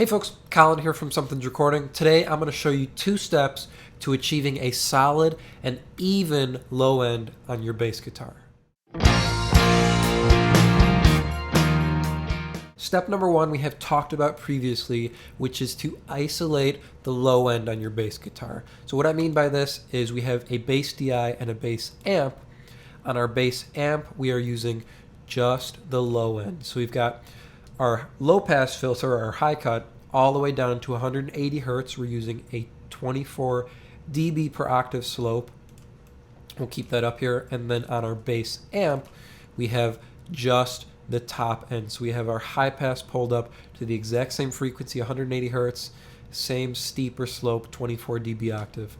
Hey folks, Colin here from Sumthins Recording. Today I'm going to show you 2 steps to achieving a solid and even low end on your bass guitar. Step number 1 we have talked about previously, which is to isolate the low end on your bass guitar. So what I mean by this is we have a bass DI and a bass amp. On our bass amp we are using just the low end. So we've got our low pass filter, our high cut, all the way down to 180 hertz. We're using a 24 dB per octave slope. We'll keep that up here. And then on our bass amp, we have just the top end. So we have our high pass pulled up to the exact same frequency, 180 hertz, same steeper slope, 24 dB octave.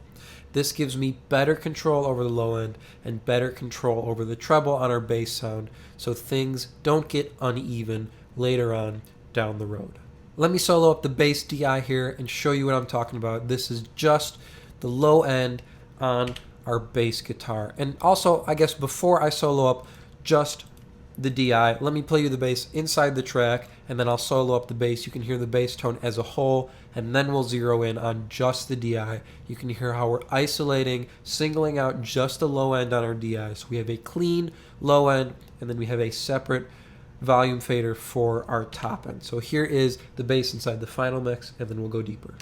This gives me better control over the low end and better control over the treble on our bass sound, so things don't get uneven later on down the road. Let me solo up the bass DI here and show you what I'm talking about. This is just the low end on our bass guitar. And also, I guess before I solo up just the DI, let me play you the bass inside the track, and then I'll solo up the bass. You can hear the bass tone as a whole, and then we'll zero in on just the DI. You can hear how we're isolating, singling out just the low end on our DI. So we have a clean low end, and then we have a separate volume fader for our top end. So here is the bass inside the final mix, and then we'll go deeper.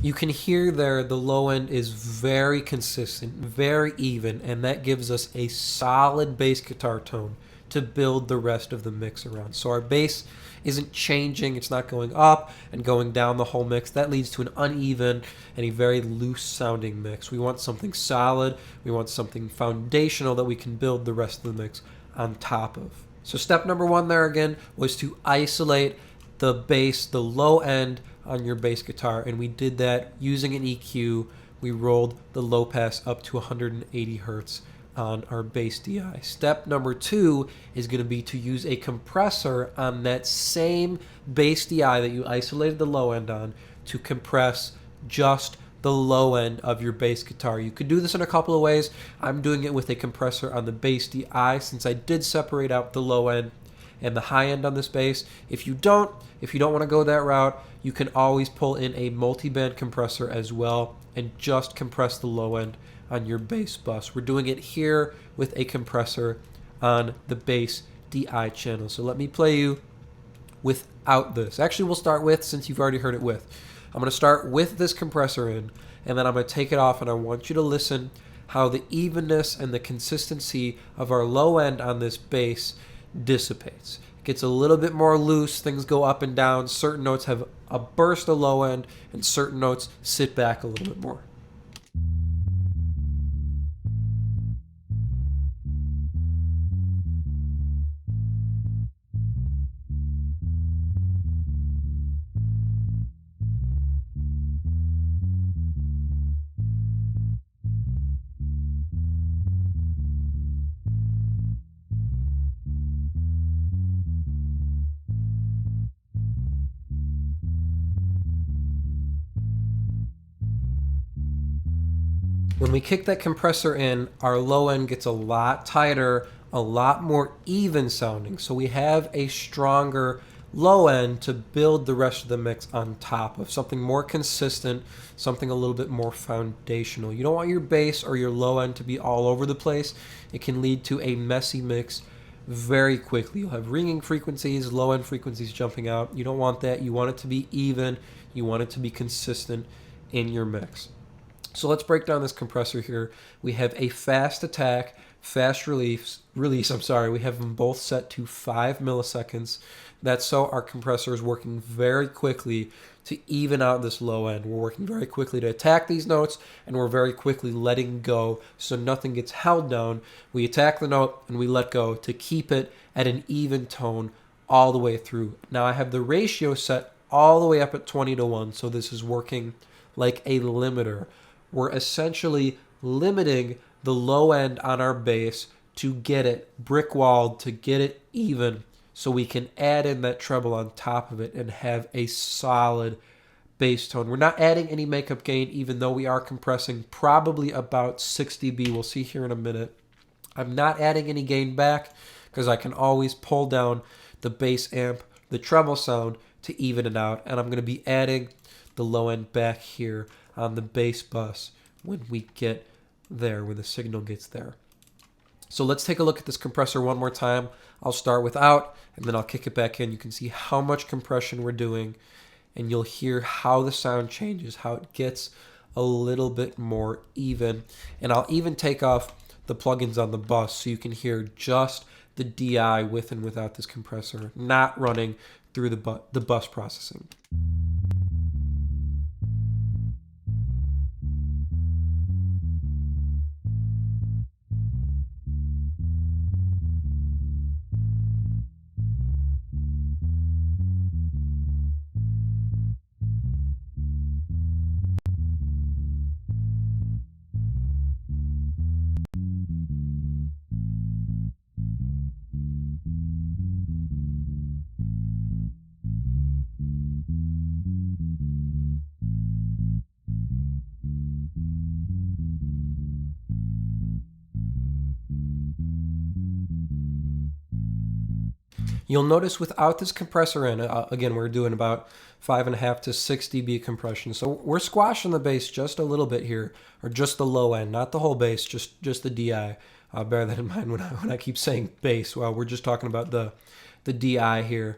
You can hear there the low end is very consistent, very even, and that gives us a solid bass guitar tone to build the rest of the mix around. So our bass isn't changing, it's not going up and going down the whole mix. That leads to an uneven and a very loose sounding mix. We want something solid, we want something foundational that we can build the rest of the mix on top of. So step number 1 there again was to isolate the bass, the low end on your bass guitar, and we did that using an EQ. We rolled the low pass up to 180 hertz on our bass DI. Step number 2 is going to be to use a compressor on that same bass DI that you isolated the low end on to compress just the low end of your bass guitar. You could do this in a couple of ways. I'm doing it with a compressor on the bass DI since I did separate out the low end and the high end on this bass. If you don't want to go that route, you can always pull in a multi-band compressor as well and just compress the low end on your bass bus. We're doing it here with a compressor on the bass DI channel. So let me play you without this. Actually, we'll start with, since you've already heard it with. I'm going to start with this compressor in, and then I'm going to take it off, and I want you to listen how the evenness and the consistency of our low end on this bass dissipates. It gets a little bit more loose, things go up and down, certain notes have a burst of low end, and certain notes sit back a little bit more. When we kick that compressor in, our low end gets a lot tighter, a lot more even sounding. So we have a stronger low end to build the rest of the mix on top of, something more consistent, something a little bit more foundational. You don't want your bass or your low end to be all over the place. It can lead to a messy mix very quickly. You'll have ringing frequencies, low end frequencies jumping out. You don't want that. You want it to be even. You want it to be consistent in your mix. So let's break down this compressor here. We have a fast attack fast release, I'm sorry, we have them both set to 5 milliseconds. That's so our compressor is working very quickly to even out this low end. We're working very quickly to attack these notes, and we're very quickly letting go so nothing gets held down. We attack the note and we let go to keep it at an even tone all the way through. Now I have the ratio set all the way up at 20:1, so this is working like a limiter. We're essentially limiting the low end on our bass to get it brick walled, to get it even, so we can add in that treble on top of it and have a solid bass tone. We're not adding any makeup gain, even though we are compressing probably about 6 dB. We'll see here in a minute. I'm not adding any gain back because I can always pull down the bass amp, the treble sound, to even it out. And I'm going to be adding the low end back here on the bass bus when we get there, when the signal gets there. So let's take a look at this compressor one more time. I'll start without, and then I'll kick it back in. You can see how much compression we're doing, and you'll hear how the sound changes, how it gets a little bit more even. And I'll even take off the plugins on the bus so you can hear just the DI with and without this compressor, not running through the bus processing. You'll notice without this compressor in, again, we're doing about 5.5 to 6 dB compression. So we're squashing the bass just a little bit here, or just the low end, not the whole bass, just the DI. Bear that in mind when I keep saying bass. Well, we're just talking about the DI here.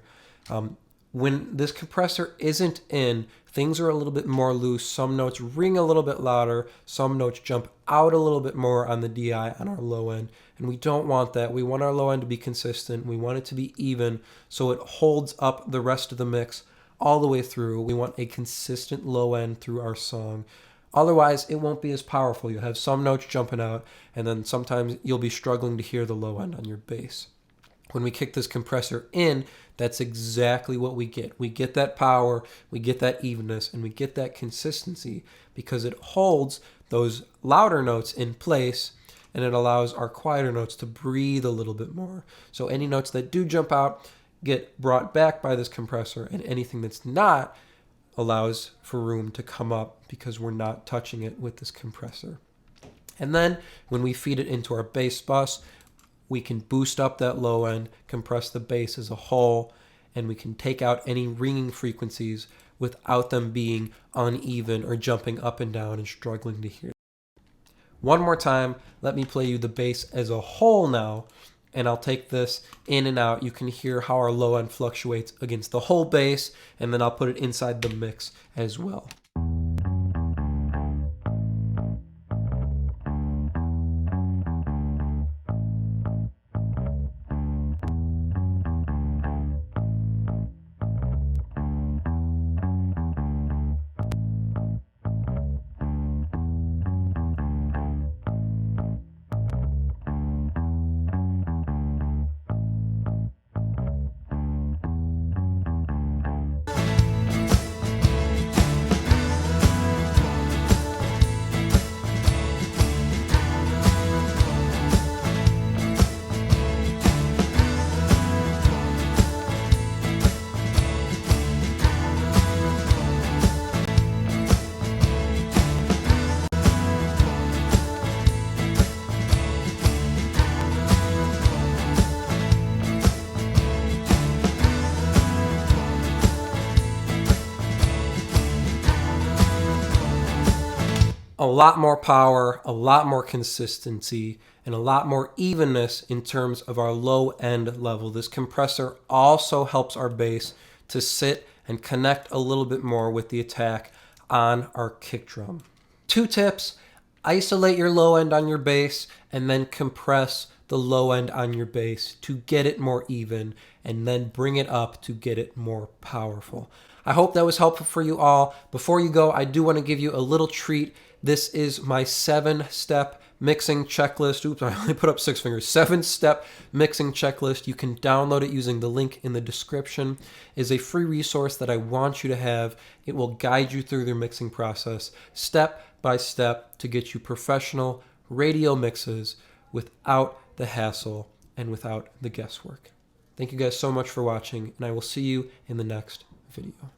When this compressor isn't in, things are a little bit more loose. Some notes ring a little bit louder. Some notes jump out a little bit more on the DI on our low end. And we don't want that. We want our low end to be consistent. We want it to be even so it holds up the rest of the mix all the way through. We want a consistent low end through our song. Otherwise, it won't be as powerful. You'll have some notes jumping out, and then sometimes you'll be struggling to hear the low end on your bass. When we kick this compressor in, that's exactly what we get. We get that power, we get that evenness, and we get that consistency because it holds those louder notes in place, and it allows our quieter notes to breathe a little bit more. So any notes that do jump out get brought back by this compressor, and anything that's not allows for room to come up because we're not touching it with this compressor. And then when we feed it into our bass bus, we can boost up that low end, compress the bass as a whole, and we can take out any ringing frequencies without them being uneven or jumping up and down and struggling to hear. One more time, let me play you the bass as a whole now, and I'll take this in and out. You can hear how our low end fluctuates against the whole bass, and then I'll put it inside the mix as well. A lot more power, a lot more consistency, and a lot more evenness in terms of our low end level. This compressor also helps our bass to sit and connect a little bit more with the attack on our kick drum. 2 tips. isolate your low end on your bass, and then compress the low end on your bass to get it more even, and then bring it up to get it more powerful. I hope that was helpful for you all. Before you go, I do want to give you a little treat. This is my 7-step mixing checklist. Oops, I only put up 6 fingers. 7-step mixing checklist. You can download it using the link in the description. It is a free resource that I want you to have. It will guide you through your mixing process step by step to get you professional radio mixes without the hassle and without the guesswork. Thank you guys so much for watching, and I will see you in the next video.